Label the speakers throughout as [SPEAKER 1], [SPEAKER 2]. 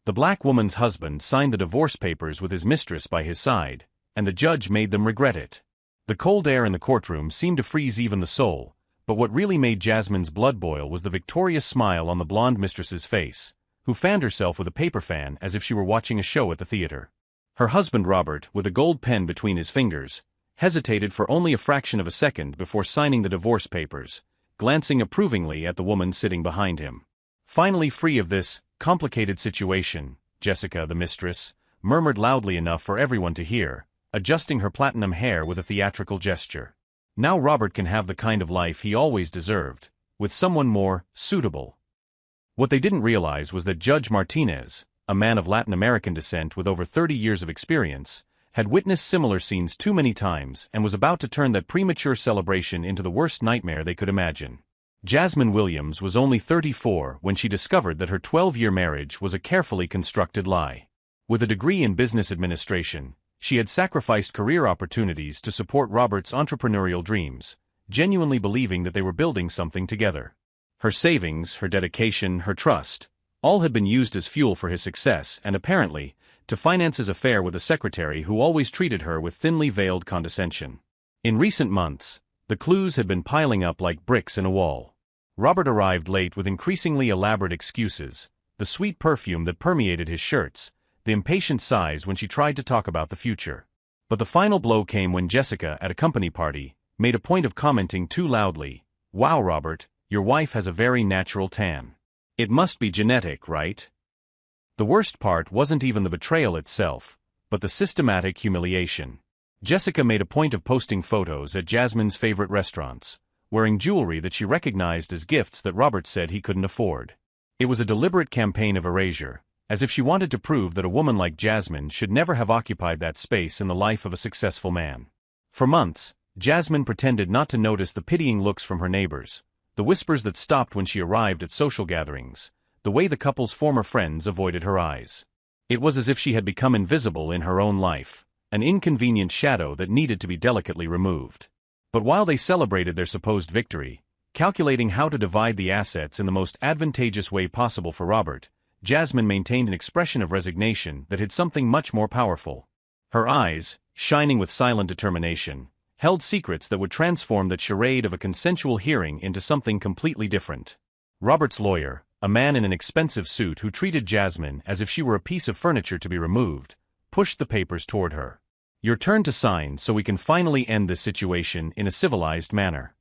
[SPEAKER 1] The black woman's husband signed the divorce papers with his mistress by his side, and the judge made them regret it. The cold air in the courtroom seemed to freeze even the soul, but what really made Jasmine's blood boil was the victorious smile on the blonde mistress's face, who fanned herself with a paper fan as if she were watching a show at the theater. Her husband Robert, with a gold pen between his fingers, hesitated for only a fraction of a second before signing the divorce papers, glancing approvingly at the woman sitting behind him. Finally free of this complicated situation, Jessica, the mistress, murmured loudly enough for everyone to hear, adjusting her platinum hair with a theatrical gesture. Now Robert can have the kind of life he always deserved, with someone more suitable. What they didn't realize was that Judge Martinez, a man of Latin American descent with over 30 years of experience, had witnessed similar scenes too many times and was about to turn that premature celebration into the worst nightmare they could imagine. Jasmine Williams was only 34 when she discovered that her 12-year marriage was a carefully constructed lie. With a degree in business administration, she had sacrificed career opportunities to support Robert's entrepreneurial dreams, genuinely believing that they were building something together. Her savings, her dedication, her trust, all had been used as fuel for his success and apparently, to finance his affair with a secretary who always treated her with thinly veiled condescension. In recent months, the clues had been piling up like bricks in a wall. Robert arrived late with increasingly elaborate excuses, the sweet perfume that permeated his shirts, the impatient sighs when she tried to talk about the future. But the final blow came when Jessica, at a company party, made a point of commenting too loudly, "Wow, Robert, your wife has a very natural tan. It must be genetic, right?" The worst part wasn't even the betrayal itself, but the systematic humiliation. Jessica made a point of posting photos at Jasmine's favorite restaurants, wearing jewelry that she recognized as gifts that Robert said he couldn't afford. It was a deliberate campaign of erasure, as if she wanted to prove that a woman like Jasmine should never have occupied that space in the life of a successful man. For months, Jasmine pretended not to notice the pitying looks from her neighbors, the whispers that stopped when she arrived at social gatherings, the way the couple's former friends avoided her eyes. It was as if she had become invisible in her own life, an inconvenient shadow that needed to be delicately removed. But while they celebrated their supposed victory, calculating how to divide the assets in the most advantageous way possible for Robert, Jasmine maintained an expression of resignation that hid something much more powerful. Her eyes, shining with silent determination, held secrets that would transform that charade of a consensual hearing into something completely different. Robert's lawyer, a man in an expensive suit who treated Jasmine as if she were a piece of furniture to be removed, pushed the papers toward her. "Your turn to sign so we can finally end this situation in a civilized manner."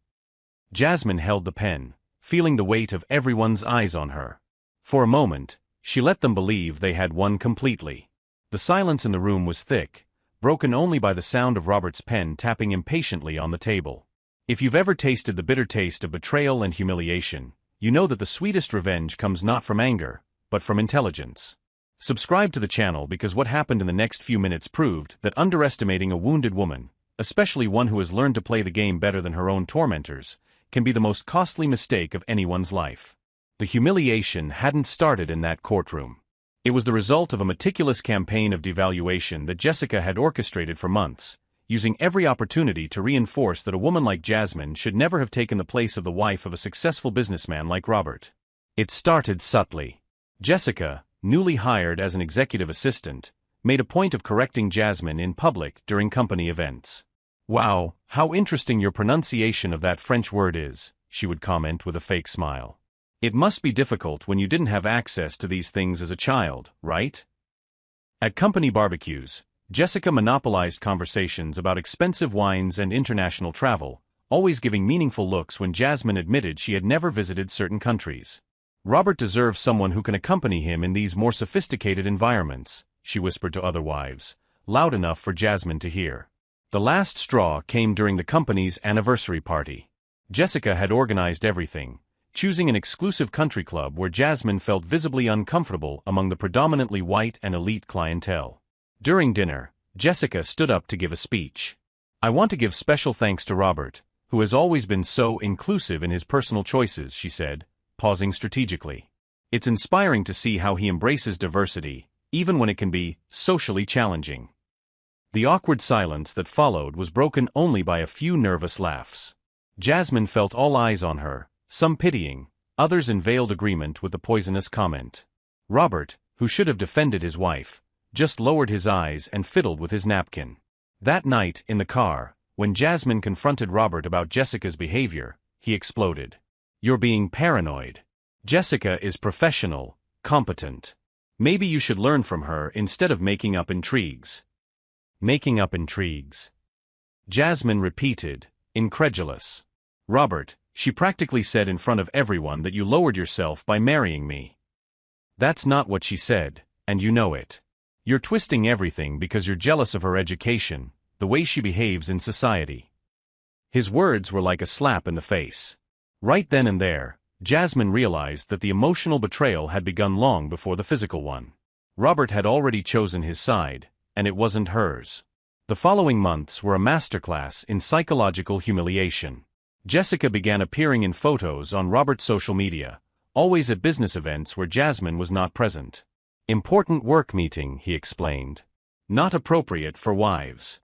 [SPEAKER 1] Jasmine held the pen, feeling the weight of everyone's eyes on her. For a moment, she let them believe they had won completely. The silence in the room was thick, broken only by the sound of Robert's pen tapping impatiently on the table. If you've ever tasted the bitter taste of betrayal and humiliation, you know that the sweetest revenge comes not from anger, but from intelligence. Subscribe to the channel because what happened in the next few minutes proved that underestimating a wounded woman, especially one who has learned to play the game better than her own tormentors, can be the most costly mistake of anyone's life. The humiliation hadn't started in that courtroom. It was the result of a meticulous campaign of devaluation that Jessica had orchestrated for months, using every opportunity to reinforce that a woman like Jasmine should never have taken the place of the wife of a successful businessman like Robert. It started subtly. Jessica, newly hired as an executive assistant, made a point of correcting Jasmine in public during company events. "Wow, how interesting your pronunciation of that French word is," she would comment with a fake smile. "It must be difficult when you didn't have access to these things as a child, right?" At company barbecues, Jessica monopolized conversations about expensive wines and international travel, always giving meaningful looks when Jasmine admitted she had never visited certain countries. "Robert deserves someone who can accompany him in these more sophisticated environments," she whispered to other wives, loud enough for Jasmine to hear. The last straw came during the company's anniversary party. Jessica had organized everything, choosing an exclusive country club where Jasmine felt visibly uncomfortable among the predominantly white and elite clientele. During dinner, Jessica stood up to give a speech. "I want to give special thanks to Robert, who has always been so inclusive in his personal choices," she said, pausing strategically. "It's inspiring to see how he embraces diversity, even when it can be socially challenging." The awkward silence that followed was broken only by a few nervous laughs. Jasmine felt all eyes on her, some pitying, others in veiled agreement with the poisonous comment. Robert, who should have defended his wife, just lowered his eyes and fiddled with his napkin. That night, in the car, when Jasmine confronted Robert about Jessica's behavior, he exploded. "You're being paranoid. Jessica is professional, competent. Maybe you should learn from her instead of making up intrigues." "Making up intrigues?" Jasmine repeated, incredulous. "Robert, she practically said in front of everyone that you lowered yourself by marrying me." "That's not what she said, and you know it. You're twisting everything because you're jealous of her education, the way she behaves in society." His words were like a slap in the face. Right then and there, Jasmine realized that the emotional betrayal had begun long before the physical one. Robert had already chosen his side, and it wasn't hers. The following months were a masterclass in psychological humiliation. Jessica began appearing in photos on Robert's social media, always at business events where Jasmine was not present. "Important work meeting," he explained. "Not appropriate for wives."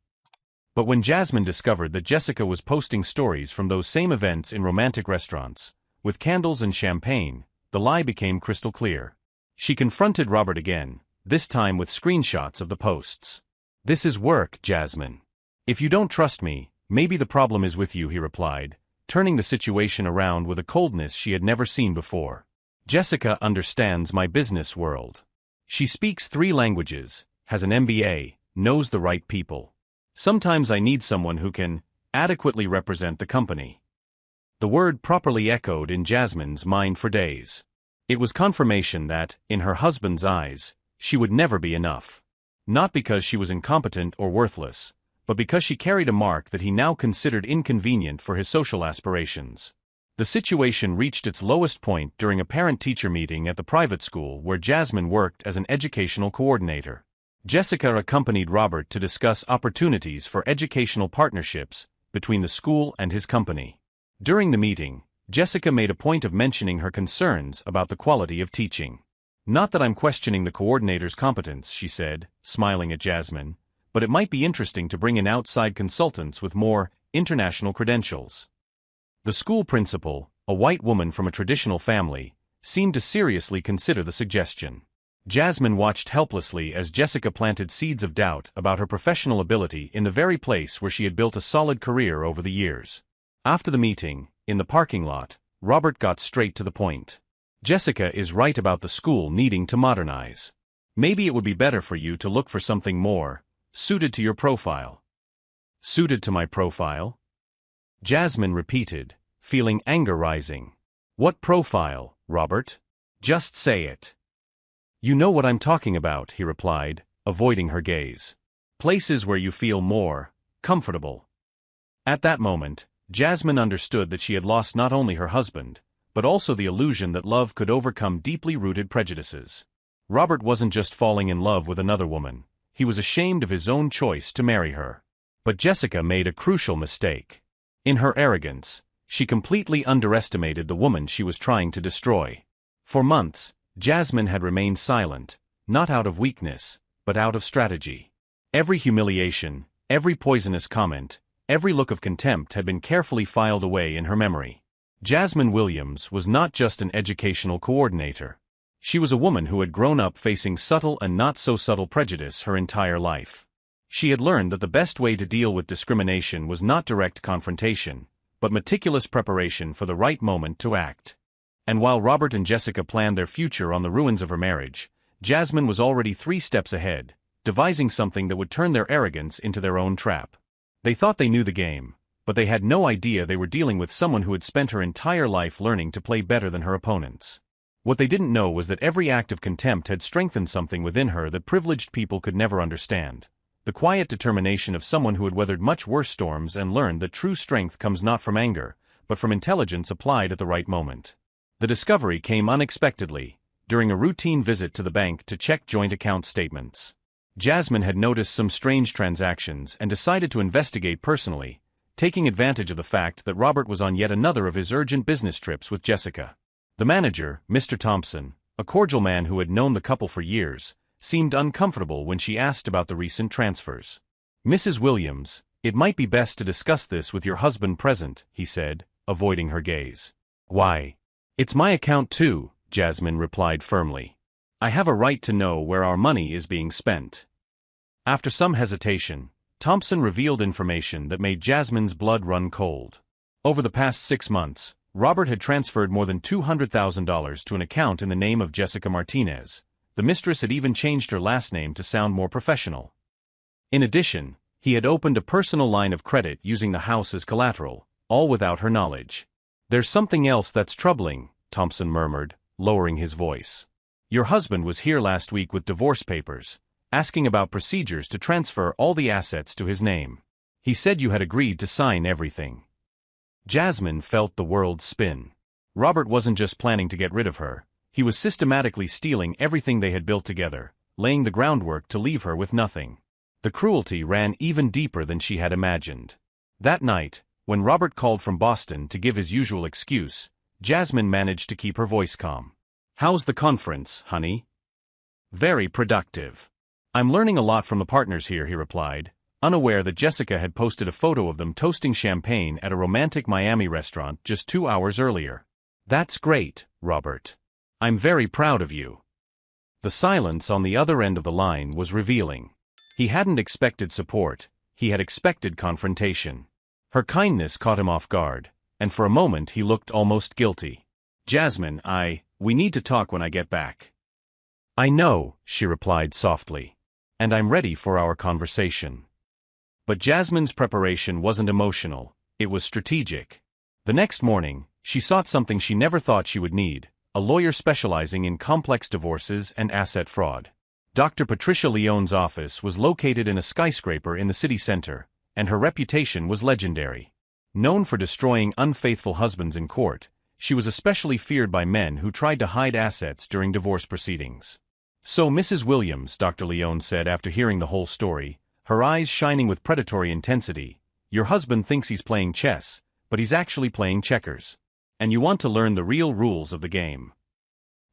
[SPEAKER 1] But when Jasmine discovered that Jessica was posting stories from those same events in romantic restaurants, with candles and champagne, the lie became crystal clear. She confronted Robert again, this time with screenshots of the posts. "This is work, Jasmine. If you don't trust me, maybe the problem is with you," he replied, turning the situation around with a coldness she had never seen before. "Jessica understands my business world. She speaks 3 languages, has an MBA, knows the right people. Sometimes I need someone who can adequately represent the company." The word properly echoed in Jasmine's mind for days. It was confirmation that, in her husband's eyes, she would never be enough. Not because she was incompetent or worthless, but because she carried a mark that he now considered inconvenient for his social aspirations. The situation reached its lowest point during a parent-teacher meeting at the private school where Jasmine worked as an educational coordinator. Jessica accompanied Robert to discuss opportunities for educational partnerships between the school and his company. During the meeting, Jessica made a point of mentioning her concerns about the quality of teaching. "Not that I'm questioning the coordinator's competence," she said, smiling at Jasmine, "but it might be interesting to bring in outside consultants with more international credentials." The school principal, a white woman from a traditional family, seemed to seriously consider the suggestion. Jasmine watched helplessly as Jessica planted seeds of doubt about her professional ability in the very place where she had built a solid career over the years. After the meeting, in the parking lot, Robert got straight to the point. "Jessica is right about the school needing to modernize. Maybe it would be better for you to look for something more suited to your profile." "Suited to my profile?" Jasmine repeated, feeling anger rising. "What profile, Robert? Just say it." "You know what I'm talking about," he replied, avoiding her gaze. "Places where you feel more comfortable." At that moment, Jasmine understood that she had lost not only her husband, but also the illusion that love could overcome deeply rooted prejudices. Robert wasn't just falling in love with another woman, he was ashamed of his own choice to marry her. But Jessica made a crucial mistake. In her arrogance, she completely underestimated the woman she was trying to destroy. For months, Jasmine had remained silent, not out of weakness, but out of strategy. Every humiliation, every poisonous comment, every look of contempt had been carefully filed away in her memory. Jasmine Williams was not just an educational coordinator. She was a woman who had grown up facing subtle and not-so-subtle prejudice her entire life. She had learned that the best way to deal with discrimination was not direct confrontation, but meticulous preparation for the right moment to act. And while Robert and Jessica planned their future on the ruins of her marriage, Jasmine was already 3 steps ahead, devising something that would turn their arrogance into their own trap. They thought they knew the game, but they had no idea they were dealing with someone who had spent her entire life learning to play better than her opponents. What they didn't know was that every act of contempt had strengthened something within her that privileged people could never understand. The quiet determination of someone who had weathered much worse storms and learned that true strength comes not from anger, but from intelligence applied at the right moment. The discovery came unexpectedly, during a routine visit to the bank to check joint account statements. Jasmine had noticed some strange transactions and decided to investigate personally, taking advantage of the fact that Robert was on yet another of his urgent business trips with Jessica. The manager, Mr. Thompson, a cordial man who had known the couple for years, seemed uncomfortable when she asked about the recent transfers. "Mrs. Williams, it might be best to discuss this with your husband present," he said, avoiding her gaze. "Why? It's my account too," Jasmine replied firmly. I have a right to know where our money is being spent. After some hesitation, Thompson revealed information that made Jasmine's blood run cold. Over the past 6 months, Robert had transferred more than $200,000 to an account in the name of Jessica Martinez. The mistress had even changed her last name to sound more professional. In addition, he had opened a personal line of credit using the house as collateral, all without her knowledge. "There's something else that's troubling," Thompson murmured, lowering his voice. "Your husband was here last week with divorce papers, asking about procedures to transfer all the assets to his name. He said you had agreed to sign everything." Jasmine felt the world spin. Robert wasn't just planning to get rid of her, he was systematically stealing everything they had built together, laying the groundwork to leave her with nothing. The cruelty ran even deeper than she had imagined. That night, when Robert called from Boston to give his usual excuse, Jasmine managed to keep her voice calm. "How's the conference, honey?" "Very productive. I'm learning a lot from the partners here," he replied, unaware that Jessica had posted a photo of them toasting champagne at a romantic Miami restaurant just 2 hours earlier. "That's great, Robert. I'm very proud of you." The silence on the other end of the line was revealing. He hadn't expected support, he had expected confrontation. Her kindness caught him off guard, and for a moment he looked almost guilty. "Jasmine, we need to talk when I get back." "I know," she replied softly. "And I'm ready for our conversation." But Jasmine's preparation wasn't emotional, it was strategic. The next morning, she sought something she never thought she would need, a lawyer specializing in complex divorces and asset fraud. Dr. Patricia Leone's office was located in a skyscraper in the city center, and her reputation was legendary. Known for destroying unfaithful husbands in court, she was especially feared by men who tried to hide assets during divorce proceedings. "So Mrs. Williams," Dr. Leone said after hearing the whole story, her eyes shining with predatory intensity, "your husband thinks he's playing chess, but he's actually playing checkers. And you want to learn the real rules of the game."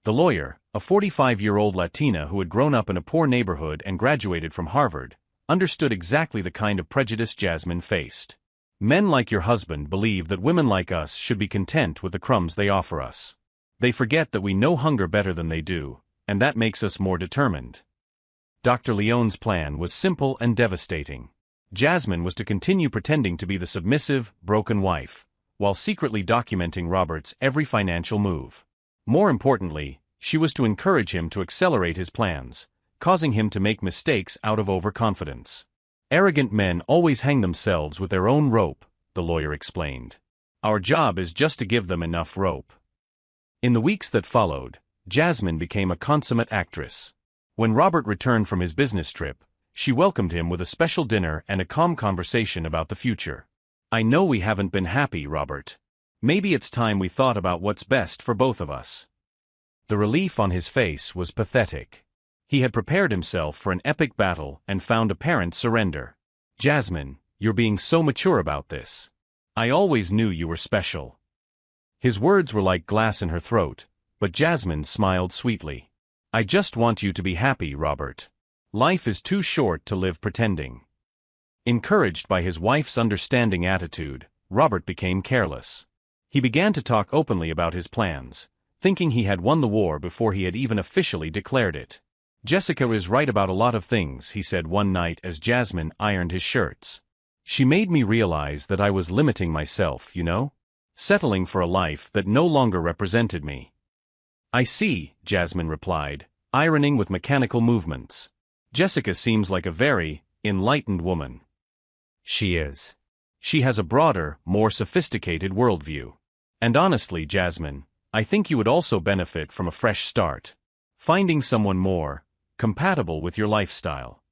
[SPEAKER 1] The lawyer, a 45-year-old Latina who had grown up in a poor neighborhood and graduated from Harvard, understood exactly the kind of prejudice Jasmine faced. "Men like your husband believe that women like us should be content with the crumbs they offer us. They forget that we know hunger better than they do, and that makes us more determined." Dr. Leone's plan was simple and devastating. Jasmine was to continue pretending to be the submissive, broken wife, while secretly documenting Robert's every financial move. More importantly, she was to encourage him to accelerate his plans, causing him to make mistakes out of overconfidence. "Arrogant men always hang themselves with their own rope," the lawyer explained. "Our job is just to give them enough rope." In the weeks that followed, Jasmine became a consummate actress. When Robert returned from his business trip, she welcomed him with a special dinner and a calm conversation about the future. "I know we haven't been happy, Robert. Maybe it's time we thought about what's best for both of us." The relief on his face was pathetic. He had prepared himself for an epic battle and found apparent surrender. "Jasmine, you're being so mature about this. I always knew you were special." His words were like glass in her throat, but Jasmine smiled sweetly. "I just want you to be happy, Robert. Life is too short to live pretending." Encouraged by his wife's understanding attitude, Robert became careless. He began to talk openly about his plans, thinking he had won the war before he had even officially declared it. "Jessica is right about a lot of things," he said one night as Jasmine ironed his shirts. "She made me realize that I was limiting myself, settling for a life that no longer represented me." "I see," Jasmine replied, ironing with mechanical movements. "Jessica seems like a very enlightened woman." "She is. She has a broader, more sophisticated worldview. And honestly, Jasmine, I think you would also benefit from a fresh start. Finding someone more compatible with your lifestyle."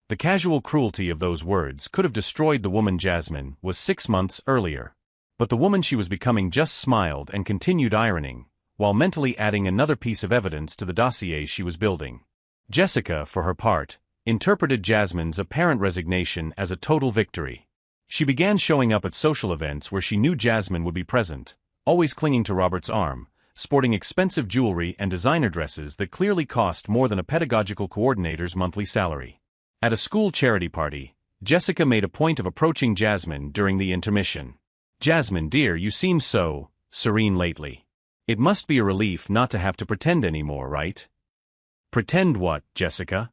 [SPEAKER 1] The casual cruelty of those words could have destroyed the woman Jasmine was 6 months earlier. But the woman she was becoming just smiled and continued ironing, while mentally adding another piece of evidence to the dossier she was building. Jessica, for her part, interpreted Jasmine's apparent resignation as a total victory. She began showing up at social events where she knew Jasmine would be present, always clinging to Robert's arm, sporting expensive jewelry and designer dresses that clearly cost more than a pedagogical coordinator's monthly salary. At a school charity party, Jessica made a point of approaching Jasmine during the intermission. "Jasmine, dear, you seem so serene lately. It must be a relief not to have to pretend anymore, right?" Pretend what, Jessica?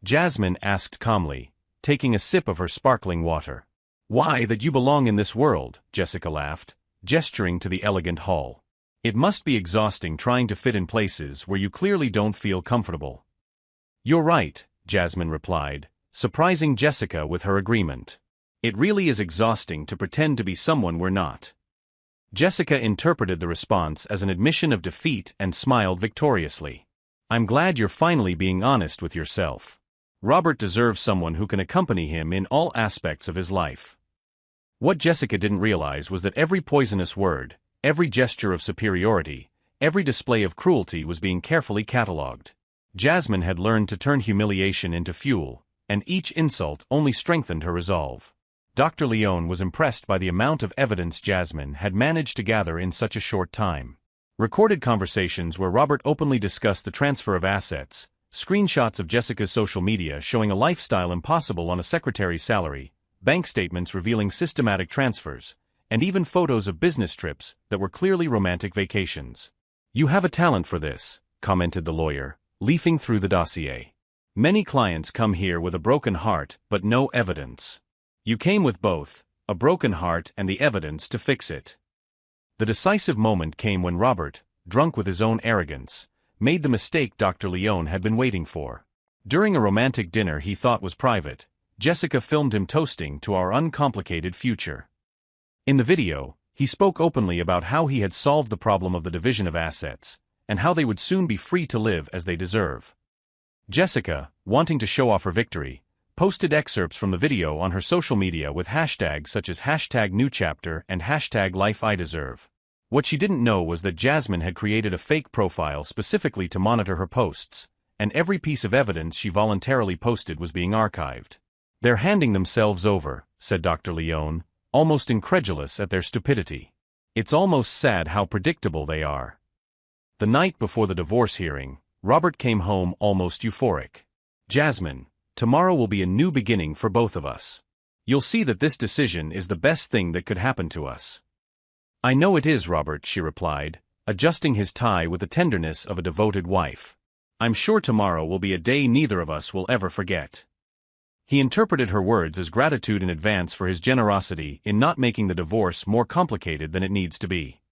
[SPEAKER 1] Jasmine asked calmly, taking a sip of her sparkling water. Why, that you belong in this world, Jessica laughed, gesturing to the elegant hall. It must be exhausting trying to fit in places where you clearly don't feel comfortable. You're right, Jasmine replied, surprising Jessica with her agreement. It really is exhausting to pretend to be someone we're not. Jessica interpreted the response as an admission of defeat and smiled victoriously. I'm glad you're finally being honest with yourself. Robert deserves someone who can accompany him in all aspects of his life. What Jessica didn't realize was that every poisonous word, every gesture of superiority, every display of cruelty was being carefully catalogued. Jasmine had learned to turn humiliation into fuel, and each insult only strengthened her resolve. Dr. Leone was impressed by the amount of evidence Jasmine had managed to gather in such a short time. Recorded conversations where Robert openly discussed the transfer of assets, screenshots of Jessica's social media showing a lifestyle impossible on a secretary's salary, bank statements revealing systematic transfers, and even photos of business trips that were clearly romantic vacations. You have a talent for this, commented the lawyer, leafing through the dossier. Many clients come here with a broken heart but no evidence. You came with both, a broken heart and the evidence to fix it. The decisive moment came when Robert, drunk with his own arrogance, made the mistake Dr. Leone had been waiting for. During a romantic dinner he thought was private, Jessica filmed him toasting to our uncomplicated future. In the video, he spoke openly about how he had solved the problem of the division of assets, and how they would soon be free to live as they deserve. Jessica, wanting to show off her victory, posted excerpts from the video on her social media with hashtags such as #NewChapter and #LifeIDeserve. What she didn't know was that Jasmine had created a fake profile specifically to monitor her posts, and every piece of evidence she voluntarily posted was being archived. They're handing themselves over, said Dr. Leone, almost incredulous at their stupidity. It's almost sad how predictable they are. The night before the divorce hearing, Robert came home almost euphoric. Jasmine, tomorrow will be a new beginning for both of us. You'll see that this decision is the best thing that could happen to us. I know it is, Robert, she replied, adjusting his tie with the tenderness of a devoted wife. I'm sure tomorrow will be a day neither of us will ever forget. He interpreted her words as gratitude in advance for his generosity in not making the divorce more complicated than it needs to be.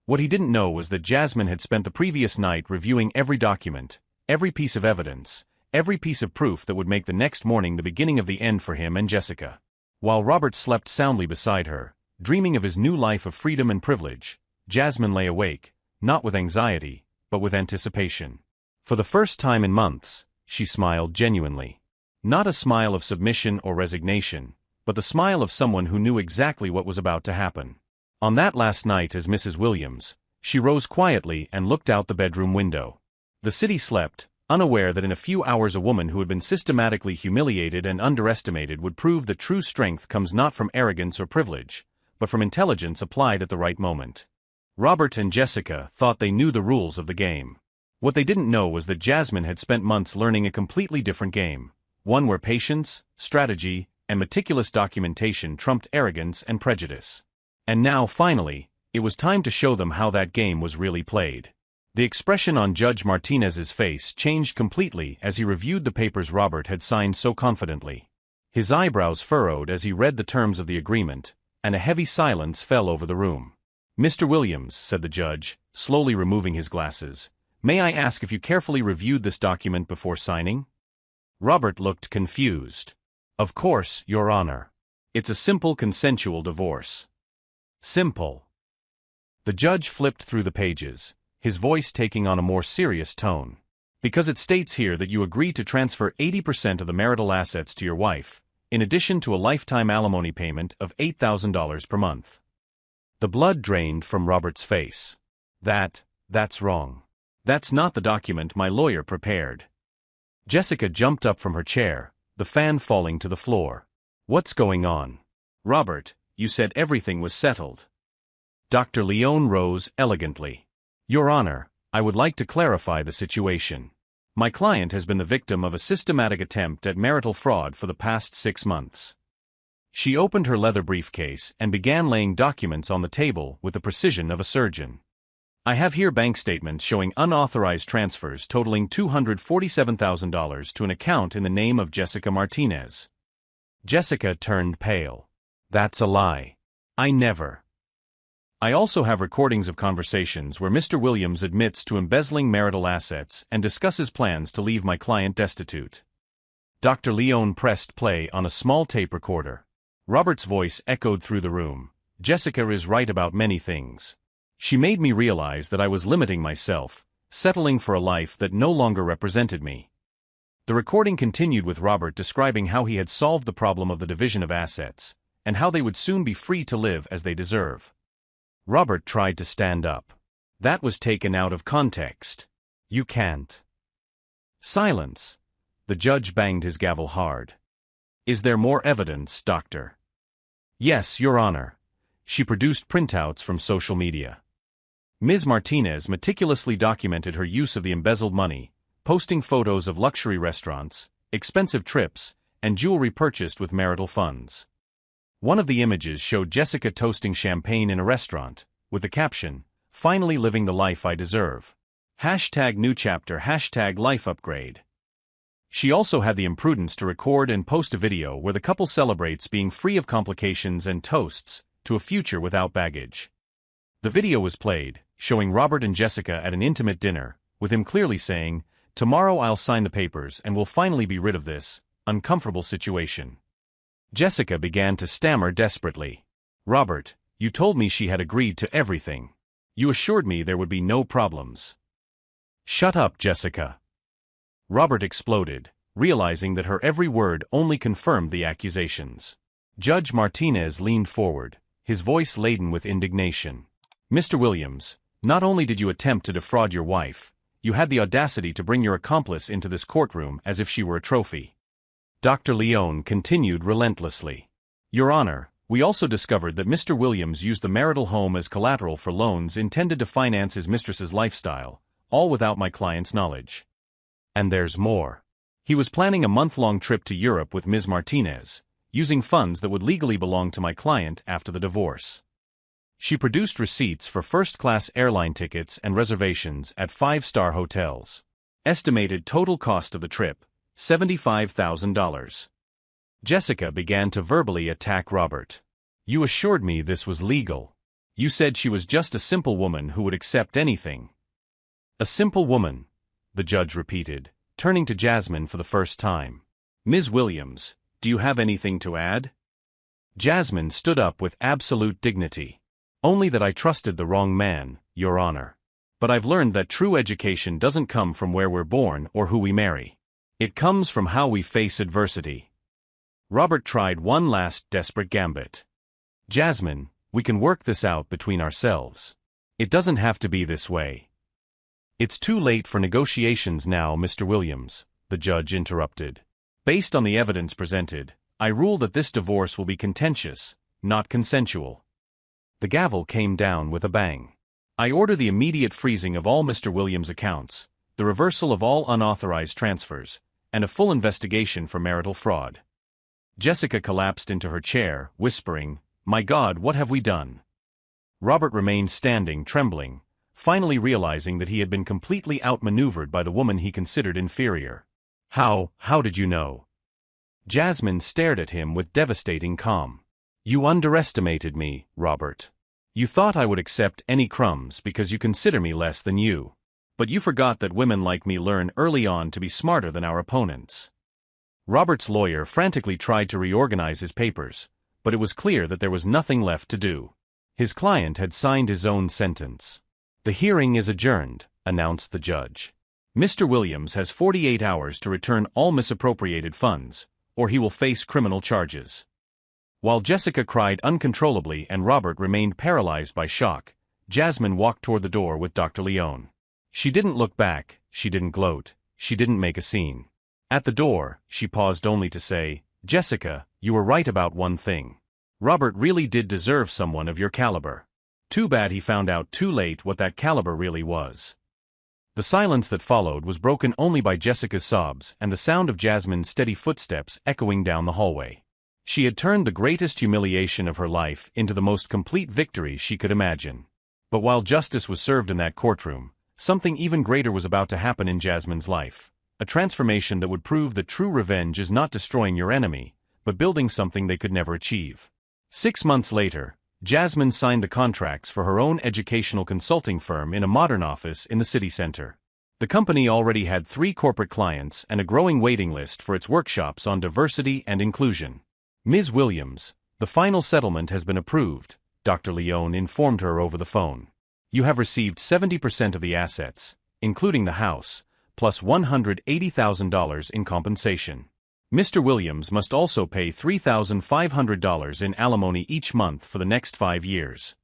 [SPEAKER 1] What he didn't know was that Jasmine had spent the previous night reviewing every document, every piece of evidence, every piece of proof that would make the next morning the beginning of the end for him and Jessica. While Robert slept soundly beside her, dreaming of his new life of freedom and privilege, Jasmine lay awake, not with anxiety, but with anticipation. For the first time in months, she smiled genuinely. Not a smile of submission or resignation, but the smile of someone who knew exactly what was about to happen. On that last night as Mrs. Williams, she rose quietly and looked out the bedroom window. The city slept, unaware that in a few hours a woman who had been systematically humiliated and underestimated would prove that true strength comes not from arrogance or privilege, but from intelligence applied at the right moment. Robert and Jessica thought they knew the rules of the game. What they didn't know was that Jasmine had spent months learning a completely different game, one where patience, strategy, and meticulous documentation trumped arrogance and prejudice. And now, finally, it was time to show them how that game was really played. The expression on Judge Martinez's face changed completely as he reviewed the papers Robert had signed so confidently. His eyebrows furrowed as he read the terms of the agreement, and a heavy silence fell over the room. Mr. Williams, said the judge, slowly removing his glasses, may I ask if you carefully reviewed this document before signing? Robert looked confused. Of course, Your Honor. It's a simple consensual divorce. Simple. The judge flipped through the pages, his voice taking on a more serious tone. Because it states here that you agree to transfer 80% of the marital assets to your wife, in addition to a lifetime alimony payment of $8,000 per month. The blood drained from Robert's face. That's wrong. That's not the document my lawyer prepared. Jessica jumped up from her chair, the fan falling to the floor. What's going on? Robert, you said everything was settled. Dr. Leone rose elegantly. Your Honor, I would like to clarify the situation. My client has been the victim of a systematic attempt at marital fraud for the past 6 months. She opened her leather briefcase and began laying documents on the table with the precision of a surgeon. I have here bank statements showing unauthorized transfers totaling $247,000 to an account in the name of Jessica Martinez. Jessica turned pale. That's a lie. I never. I also have recordings of conversations where Mr. Williams admits to embezzling marital assets and discusses plans to leave my client destitute. Dr. Leone pressed play on a small tape recorder. Robert's voice echoed through the room. Jessica is right about many things. She made me realize that I was limiting myself, settling for a life that no longer represented me. The recording continued with Robert describing how he had solved the problem of the division of assets, and how they would soon be free to live as they deserve. Robert tried to stand up. That was taken out of context. You can't. Silence. The judge banged his gavel hard. Is there more evidence, Doctor? Yes, Your Honor. She produced printouts from social media. Ms. Martinez meticulously documented her use of the embezzled money, posting photos of luxury restaurants, expensive trips, and jewelry purchased with marital funds. One of the images showed Jessica toasting champagne in a restaurant, with the caption, "Finally living the life I deserve. #new chapter #life upgrade." She also had the imprudence to record and post a video where the couple celebrates being free of complications and toasts to a future without baggage. The video was played, showing Robert and Jessica at an intimate dinner, with him clearly saying, "Tomorrow I'll sign the papers and we'll finally be rid of this uncomfortable situation." Jessica began to stammer desperately. "Robert, you told me she had agreed to everything. You assured me there would be no problems." "Shut up, Jessica." Robert exploded, realizing that her every word only confirmed the accusations. Judge Martinez leaned forward, his voice laden with indignation. "Mr. Williams, not only did you attempt to defraud your wife, you had the audacity to bring your accomplice into this courtroom as if she were a trophy." Dr. Leone continued relentlessly. "Your Honor, we also discovered that Mr. Williams used the marital home as collateral for loans intended to finance his mistress's lifestyle, all without my client's knowledge. And there's more. He was planning a month-long trip to Europe with Ms. Martinez, using funds that would legally belong to my client after the divorce. She produced receipts for first-class airline tickets and reservations at 5-star hotels. Estimated total cost of the trip, $75,000. Jessica began to verbally attack Robert. "You assured me this was legal. You said she was just a simple woman who would accept anything." "A simple woman," the judge repeated, turning to Jasmine for the first time. "Ms. Williams, do you have anything to add?" Jasmine stood up with absolute dignity. "Only that I trusted the wrong man, Your Honor. But I've learned that true education doesn't come from where we're born or who we marry. It comes from how we face adversity." Robert tried one last desperate gambit. "Jasmine, we can work this out between ourselves. It doesn't have to be this way." "It's too late for negotiations now, Mr. Williams," the judge interrupted. "Based on the evidence presented, I rule that this divorce will be contentious, not consensual." The gavel came down with a bang. "I order the immediate freezing of all Mr. Williams' accounts, the reversal of all unauthorized transfers, and a full investigation for marital fraud." Jessica collapsed into her chair, whispering, "My God, what have we done?" Robert remained standing, trembling, finally realizing that he had been completely outmaneuvered by the woman he considered inferior. How did you know?" Jasmine stared at him with devastating calm. "You underestimated me, Robert. You thought I would accept any crumbs because you consider me less than you. But you forgot that women like me learn early on to be smarter than our opponents." Robert's lawyer frantically tried to reorganize his papers, but it was clear that there was nothing left to do. His client had signed his own sentence. "The hearing is adjourned," announced the judge. "Mr. Williams has 48 hours to return all misappropriated funds, or he will face criminal charges." While Jessica cried uncontrollably and Robert remained paralyzed by shock, Jasmine walked toward the door with Dr. Leone. She didn't look back, she didn't gloat, she didn't make a scene. At the door, she paused only to say, "Jessica, you were right about one thing. Robert really did deserve someone of your caliber. Too bad he found out too late what that caliber really was." The silence that followed was broken only by Jessica's sobs and the sound of Jasmine's steady footsteps echoing down the hallway. She had turned the greatest humiliation of her life into the most complete victory she could imagine. But while justice was served in that courtroom, something even greater was about to happen in Jasmine's life. A transformation that would prove that true revenge is not destroying your enemy, but building something they could never achieve. 6 months later, Jasmine signed the contracts for her own educational consulting firm in a modern office in the city center. The company already had 3 corporate clients and a growing waiting list for its workshops on diversity and inclusion. Ms. Williams, the final settlement has been approved, Dr. Leone informed her over the phone. You have received 70% of the assets, including the house, plus $180,000 in compensation. Mr. Williams must also pay $3,500 in alimony each month for the next 5 years.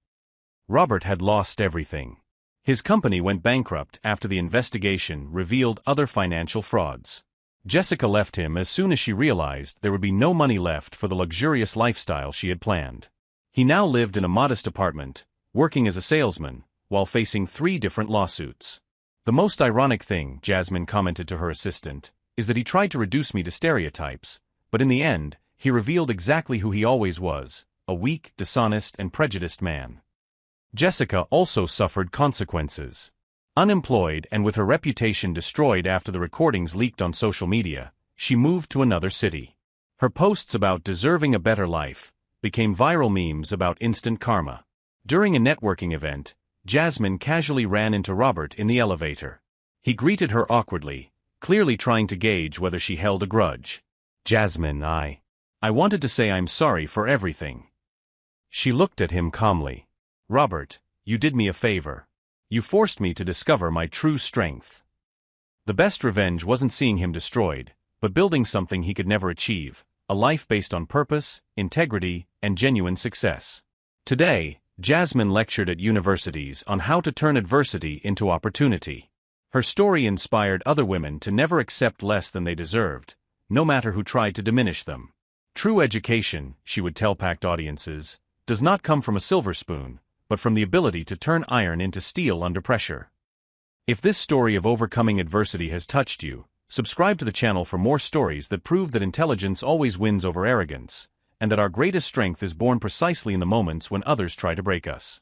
[SPEAKER 1] Robert had lost everything. His company went bankrupt after the investigation revealed other financial frauds. Jessica left him as soon as she realized there would be no money left for the luxurious lifestyle she had planned. He now lived in a modest apartment, working as a salesman, while facing 3 different lawsuits. The most ironic thing, Jasmine commented to her assistant, is that he tried to reduce me to stereotypes, but in the end, he revealed exactly who he always was, a weak, dishonest, and prejudiced man. Jessica also suffered consequences. Unemployed and with her reputation destroyed after the recordings leaked on social media, she moved to another city. Her posts about deserving a better life became viral memes about instant karma. During a networking event, Jasmine casually ran into Robert in the elevator. He greeted her awkwardly, clearly trying to gauge whether she held a grudge. "Jasmine, I wanted to say I'm sorry for everything." She looked at him calmly. "Robert, you did me a favor. You forced me to discover my true strength." The best revenge wasn't seeing him destroyed, but building something he could never achieve, a life based on purpose, integrity, and genuine success. Today, Jasmine lectured at universities on how to turn adversity into opportunity. Her story inspired other women to never accept less than they deserved, no matter who tried to diminish them. True education, she would tell packed audiences, does not come from a silver spoon, but from the ability to turn iron into steel under pressure. If this story of overcoming adversity has touched you, subscribe to the channel for more stories that prove that intelligence always wins over arrogance, and that our greatest strength is born precisely in the moments when others try to break us.